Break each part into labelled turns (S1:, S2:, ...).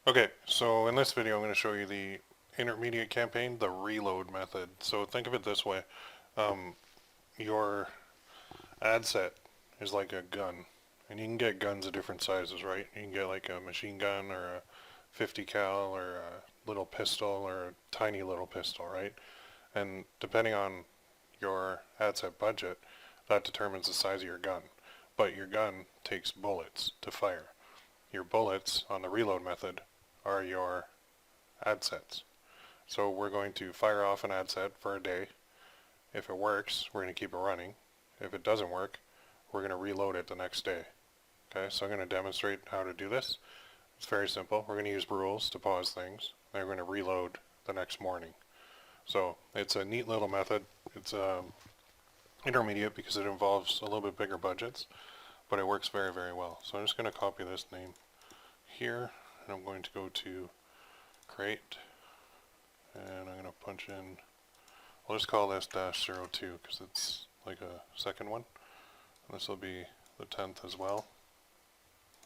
S1: Okay, so in this video I'm going to show you the intermediate campaign, the reload method. So think of it this way. Um, your ad set is like a gun, and you can get guns of different sizes, right? You can get like a machine gun or a 50 cal or a little pistol or a tiny little pistol, right? And depending on your ad set budget, that determines the size of your gun. But your gun takes bullets to fire. Your bullets on the reload method are your ad sets. So we're going to fire off an ad set for a day. If it works, we're going to keep it running. If it doesn't work, we're going to reload it the next day. Okay, so I'm going to demonstrate how to do this. It's very simple. We're going to use rules to pause things. Then we're going to reload the next morning. So it's a neat little method. It's intermediate because it involves a little bit bigger budgets, but it works very, very well. So I'm just going to copy this name here, and I'm going to go to create, and I'm going to punch in, I'll just call this -02 because it's like a second one. And this will be the 10th as well.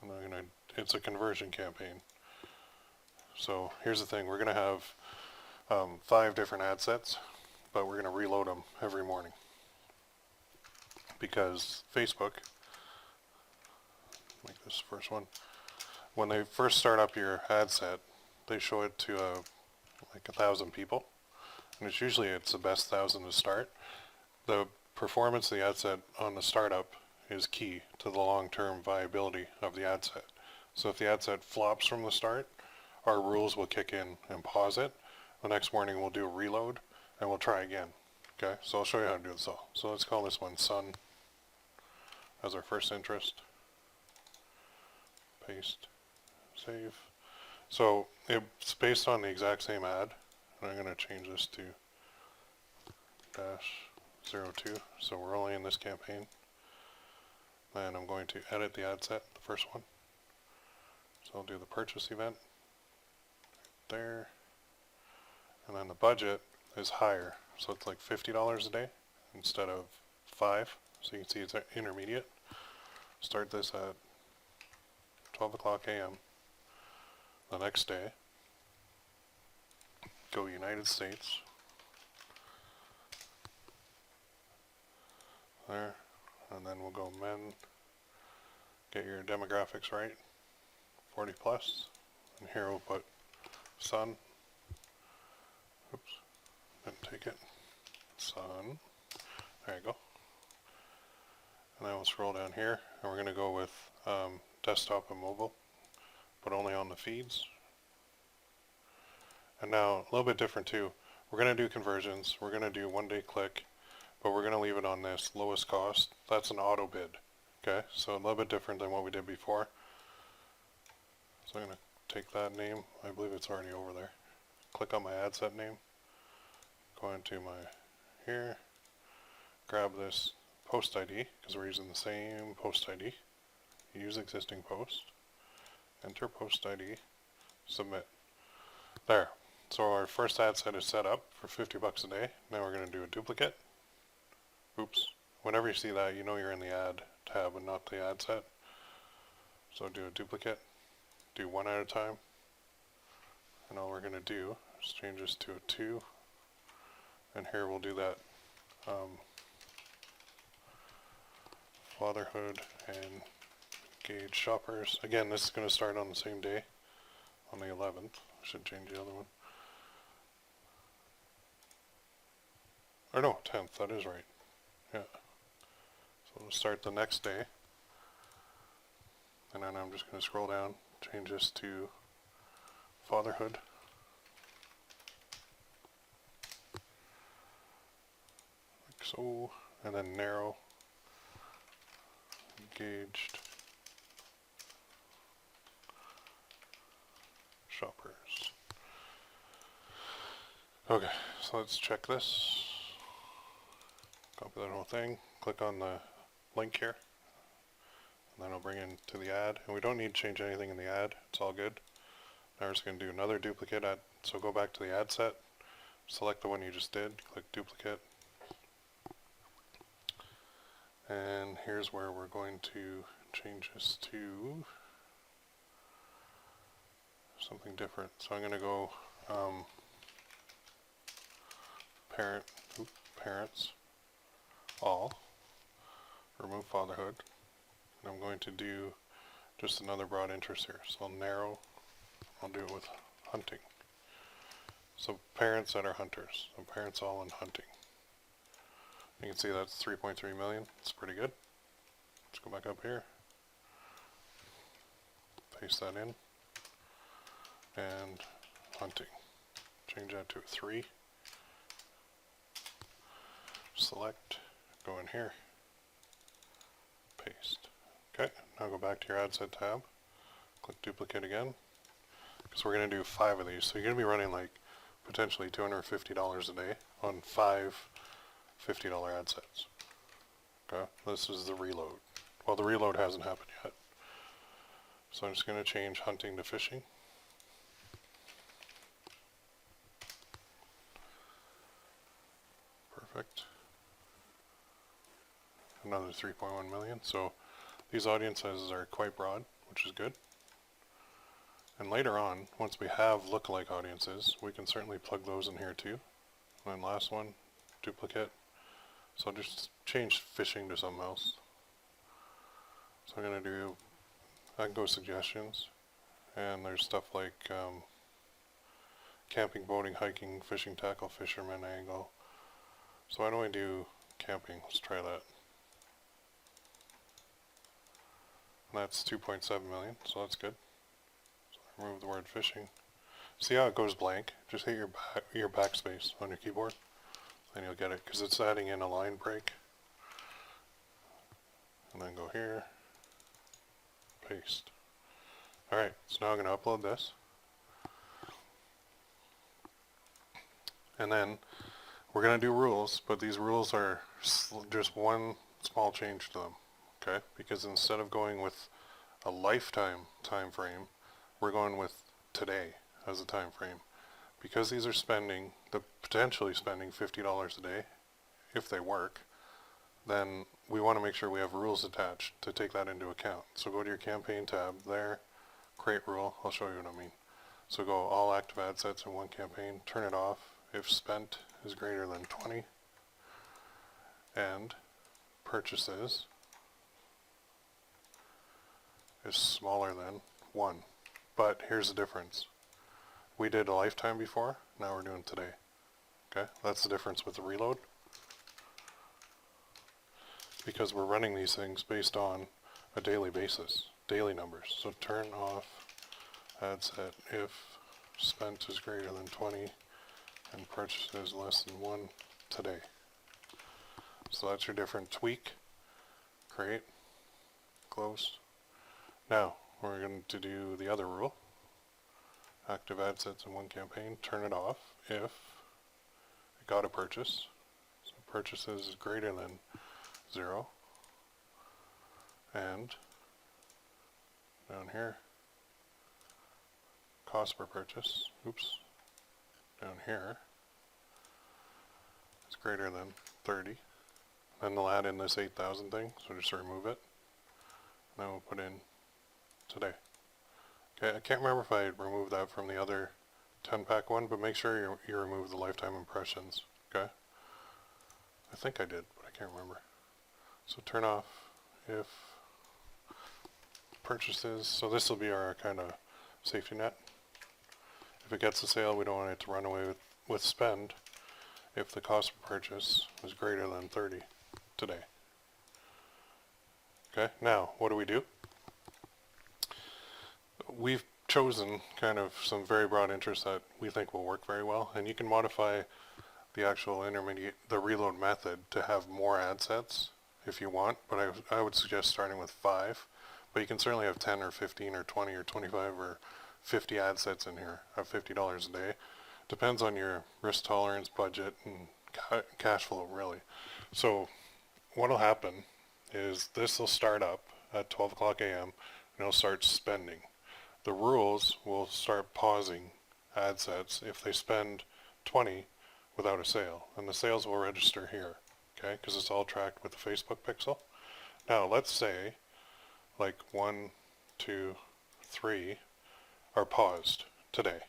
S1: And I'm going to, it's a conversion campaign. So here's the thing, we're going to have 5 different ad sets, but we're going to reload them every morning. Because Facebook, like this first one, when they first start up your ad set, they show it to like 1,000 people, and it's the best 1,000 to start. The performance of the ad set on the startup is key to the long-term viability of the ad set. So if the ad set flops from the start, our rules will kick in and pause it. The next morning we'll do a reload and we'll try again. Okay, so I'll show you how to do this all. So let's call this one Sun as our first interest. Paste, save. So it's based on the exact same ad, and I'm going to change this to -02, so we're only in this campaign. And I'm going to edit the ad set, the first one. So I'll do the purchase event there, and then the budget is higher, so it's like $50 a day instead of 5. So you can see it's intermediate. Start this at 12 o'clock a.m. the next day. Go United States. There. And then we'll go men. Get your demographics right. 40 plus. And here we'll put Sun. Oops. Didn't take it. Sun. There you go. And then we'll scroll down here, and we're going to go with desktop and mobile, but only on the feeds. And now, a little bit different too. We're going to do conversions. We're going to do one-day click, but we're going to leave it on this lowest cost. That's an auto bid. Okay, so a little bit different than what we did before. So I'm going to take that name. I believe it's already over there. Click on my ad set name. Go into my here. Grab this post ID, because we're using the same post ID. Use existing post. Enter post ID. Submit. There. So our first ad set is set up for 50 bucks a day. Now we're going to do a duplicate. Oops. Whenever you see that, you know you're in the ad tab and not the ad set. So do a duplicate. Do one at a time. And all we're going to do is change this to a 2. And here we'll do that fatherhood and engage shoppers. Again, this is going to start on the same day, on the 11th. I should change the other one. Or no, 10th, that is right. Yeah. So we'll start the next day. And then I'm just going to scroll down, change this to fatherhood. Like so. And then narrow. Engaged shoppers. Okay, so let's check this. Copy that whole thing. Click on the link here. And then I'll bring in to the ad. And we don't need to change anything in the ad. It's all good. Now we're just going to do another duplicate ad. So go back to the ad set. Select the one you just did. Click duplicate. And here's where we're going to change this to something different. So I'm going to go parents, all, remove fatherhood, and I'm going to do just another broad interest here. So I'll narrow, I'll do it with hunting. So parents that are hunters, so parents all in hunting. You can see that's 3.3 million, it's pretty good. Let's go back up here, paste that in, and hunting. Change that to a 3. Select, go in here, paste. Okay, now go back to your ad set tab, click duplicate again, because we're going to do 5 of these. So you're going to be running like potentially $250 a day on 5 $50 ad sets. Okay, this is the reload. Well, the reload hasn't happened yet. So I'm just going to change hunting to fishing. Perfect. Another 3.1 million. So these audience sizes are quite broad, which is good. And later on, once we have lookalike audiences, we can certainly plug those in here too. And then last one, duplicate. So I'll just change fishing to something else. So I'm going to do, I can go suggestions, and there's stuff like camping, boating, hiking, fishing, tackle, fisherman, angle. So why don't we do camping? Let's try that. And that's 2.7 million, so that's good. So remove the word fishing. See how it goes blank? Just hit your backspace on your keyboard, and you'll get it, because it's adding in a line break. And then go here, paste. Alright, so now I'm going to upload this. And then we're going to do rules, but these rules are just one small change to them. Okay? Because instead of going with a lifetime time frame, we're going with today as a time frame. Because these are potentially spending $50 a day, if they work, then we want to make sure we have rules attached to take that into account. So go to your campaign tab there, create rule, I'll show you what I mean. So go all active ad sets in one campaign, turn it off if spent is greater than 20, and purchases is smaller than 1. But here's the difference. We did a lifetime before, now we're doing today. Okay, that's the difference with the reload. Because we're running these things based on a daily basis, daily numbers. So turn off ad set if spent is greater than 20 and purchases less than 1 today. So that's your different tweak. Create, close. Now we're going to do the other rule. Active ad sets in one campaign, turn it off if it got a purchase. So purchases is greater than 0. And down here, cost per purchase, down here, it's greater than 30. Then they'll add in this 8,000 thing, so just remove it. Then we'll put in today. Okay, I can't remember if I removed that from the other 10-pack one, but make sure you remove the lifetime impressions, okay? I think I did, but I can't remember. So turn off if purchases, so this will be our kind of safety net. If it gets a sale, we don't want it to run away with spend if the cost of purchase is greater than 30 today. Okay, now what do? We've chosen kind of some very broad interests that we think will work very well, and you can modify the actual the reload method to have more ad sets if you want, but I would suggest starting with 5, but you can certainly have 10 or 15 or 20 or 25 or 50 ad sets in here at $50 a day. Depends on your risk tolerance, budget, and cash flow, really. So what will happen is this will start up at 12 o'clock a.m. and it'll start spending. The rules will start pausing ad sets if they spend 20 without a sale, and the sales will register here, okay, because it's all tracked with the Facebook pixel. Now let's say like 1, 2, 3 are paused today.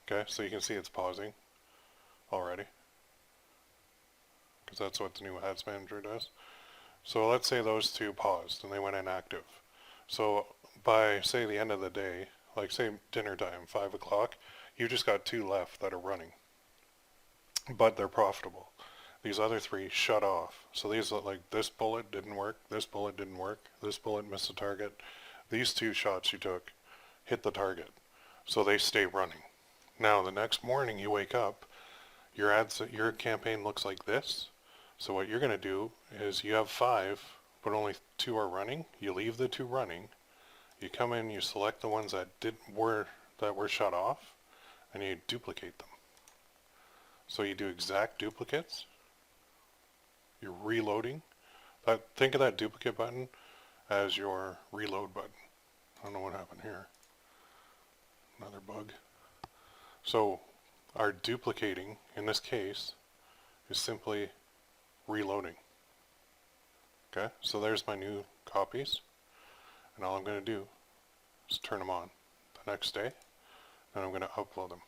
S1: Okay, so you can see it's pausing already, because that's what the new Ads Manager does. So let's say those two paused and they went inactive. So by, say, the end of the day, like say dinner time, 5 o'clock, you just got 2 left that are running, but they're profitable. These other 3 shut off. So these are like, this bullet didn't work, this bullet didn't work, this bullet missed the target. These 2 shots you took hit the target. So they stay running. Now the next morning you wake up, your campaign looks like this. So what you're going to do is you have 5, but only 2 are running. You leave the 2 running. You come in, you select the ones that were shut off, and you duplicate them. So you do exact duplicates. You're reloading. Think of that duplicate button as your reload button. I don't know what happened here. Another bug. So our duplicating, in this case, is simply reloading. Okay, so there's my new copies, and all I'm going to do is turn them on the next day, and I'm going to upload them.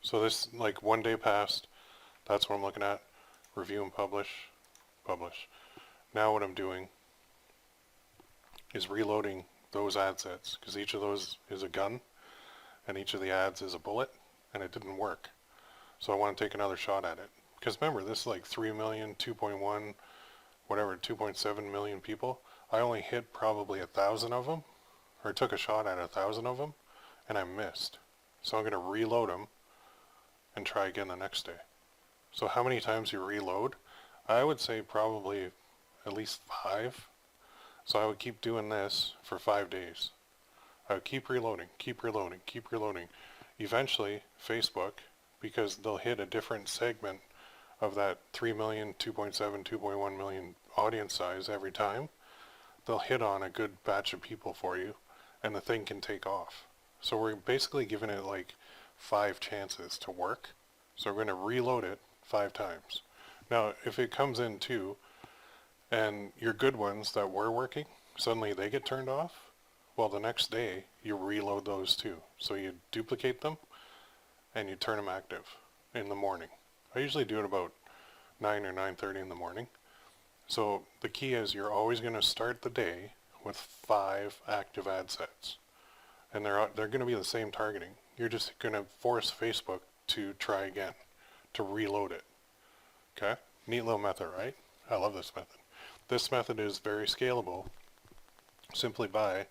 S1: So this, like, 1 day passed, that's what I'm looking at, review and publish. Now what I'm doing is reloading those ad sets, because each of those is a gun, and each of the ads is a bullet, and it didn't work. So I want to take another shot at it. Because remember, this is like 3 million, 2.1, whatever, 2.7 million people. I only hit probably 1,000 of them, or took a shot at 1,000 of them, and I missed. So I'm going to reload them and try again the next day. So how many times you reload? I would say probably at least 5. So I would keep doing this for 5 days. I would keep reloading, keep reloading, keep reloading. Eventually, Facebook, because they'll hit a different segment of that 3 million, 2.7, 2.1 million audience size every time, they'll hit on a good batch of people for you, and the thing can take off. So we're basically giving it like 5 chances to work. So we're going to reload it 5 times. Now, if it comes in 2, and your good ones that were working, suddenly they get turned off, well, the next day you reload those 2. So you duplicate them, and you turn them active in the morning. I usually do it about 9 or 9:30 in the morning. So the key is you're always going to start the day with 5 active ad sets. And they're going to be the same targeting. You're just going to force Facebook to try again, to reload it. Okay? Neat little method, right? I love this method. This method is very scalable simply by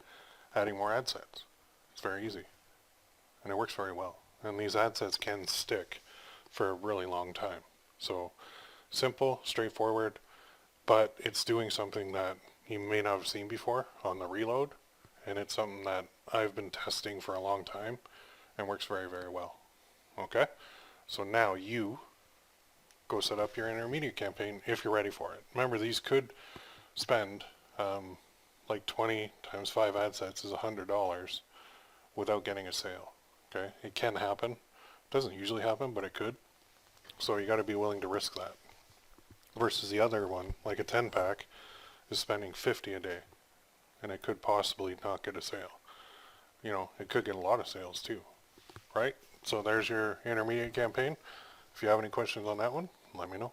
S1: adding more ad sets. It's very easy. And it works very well. And these ad sets can stick for a really long time. So simple, straightforward, but it's doing something that you may not have seen before on the reload. And it's something that I've been testing for a long time and works very, very well. Okay? So now you go set up your intermediate campaign if you're ready for it. Remember, these could spend like 20 times 5 ad sets is $100 without getting a sale. Okay? It can happen. It doesn't usually happen, but it could. So you got to be willing to risk that. Versus the other one, like a 10-pack, is spending $50 a day, and it could possibly not get a sale. You know, it could get a lot of sales too, right? So there's your intermediate campaign. If you have any questions on that one, let me know.